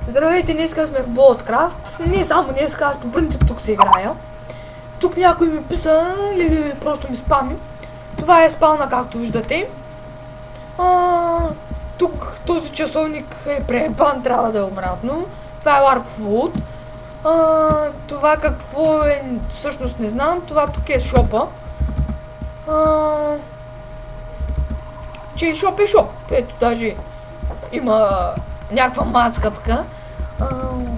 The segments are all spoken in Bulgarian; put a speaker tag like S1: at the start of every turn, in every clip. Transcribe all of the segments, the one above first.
S1: Здравейте, днеска сме в Болткрафт. Не само днеска, аз по принцип тук се играя. Тук някой ми писа или просто ми спами. Това е спална, както виждате. Тук този часовник е преебан, трябва да е обратно. Това е Warp Food. Това какво е, всъщност не знам. Това тук е шопа. Че е шоп е шоп. Ето даже има някаква мацка така.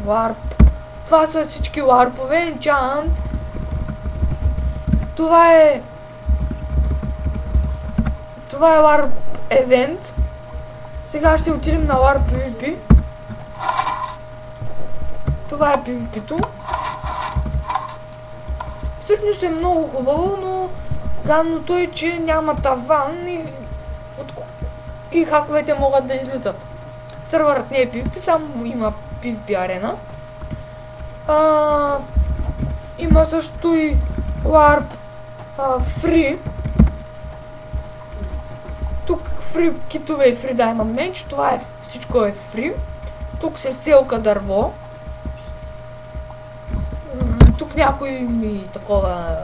S1: Варп. Това са всички варпове. Enchant. Това е Warp Event. Сега ще отидем на Warp PvP. Това е PvP-то. Всъщност е много хубаво, но гадното е, че няма таван и хаковете могат да излизат. Сървърът не е PvP, само има PvP арена. Има също и Warp Free. Тук Free китове и Free Diamond Mage. Това е, всичко е Free. Тук се селка дърво. Тук някой ми такова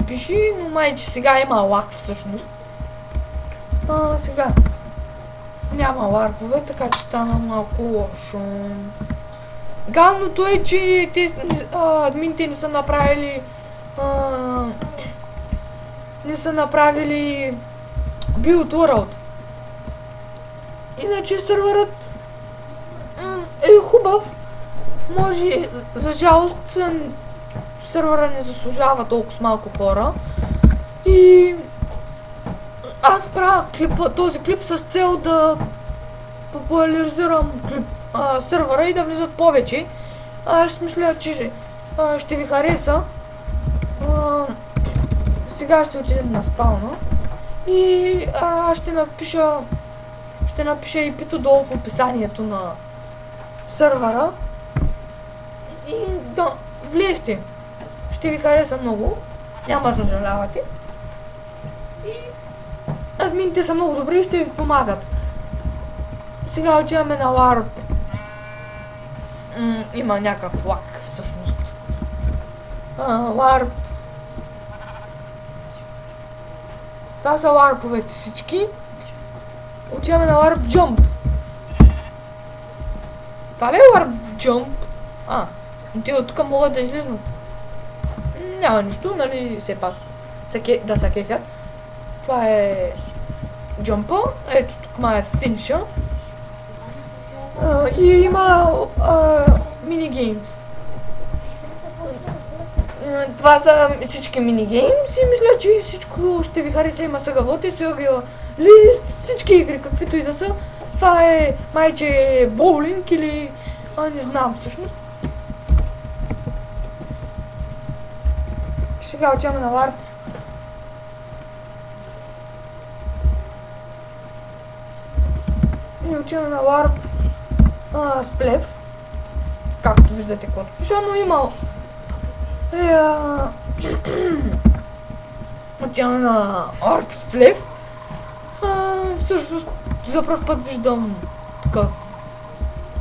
S1: пиши, но май, че сега има лак всъщност. Сега няма ларпове, така че стана малко лошо. Галното е, че админите не са направили Build World. Иначе сървърът е хубав. Може, за жалост, сървъра не заслужава толкова малко хора. И аз правя този клип с цел да популяризирам сървъра и да влизат повече. Аз мисля, че ще ви хареса. Сега ще отидем на спална. И ще напиша и пито долу в описанието на сървъра. И да влезте. Ще ви хареса много. Няма да съжалявате. И админите са много добри и ще ви помагат. Сега отиваме на Warp. Има някакъв лак всъщност. Warp. Това са Warповете всички. Отиваме на Warp Jump. Това ли е Warp Jump? Те от тук могат да излизнат. Няма нищо, нали, все пак да се кефят. Това е джампа, ето тук ма е финиша. И има минигеймс. Това са всички минигеймс и мисля, че всичко ще ви хареса. Има съгавот и лист, всички игри, каквито и да са. Това е майче боулинг или не знам всъщност. Сега отиваме на Warp. И отиваме на Warp Splef. Както виждате каквото пиша, но има отиваме на Warp Splef. Всъщност за пръв път виждам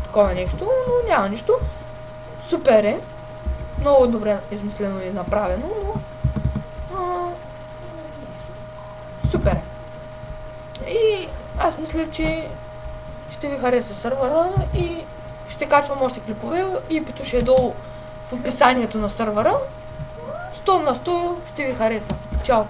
S1: такова нещо, но няма нищо. Супер е. Много добре измислено и направено, но супер е. И аз мисля, че ще ви хареса сървъра и ще качвам още клипове и пито ще е долу в описанието на сървъра. 100 на 100 ще ви хареса. Чао!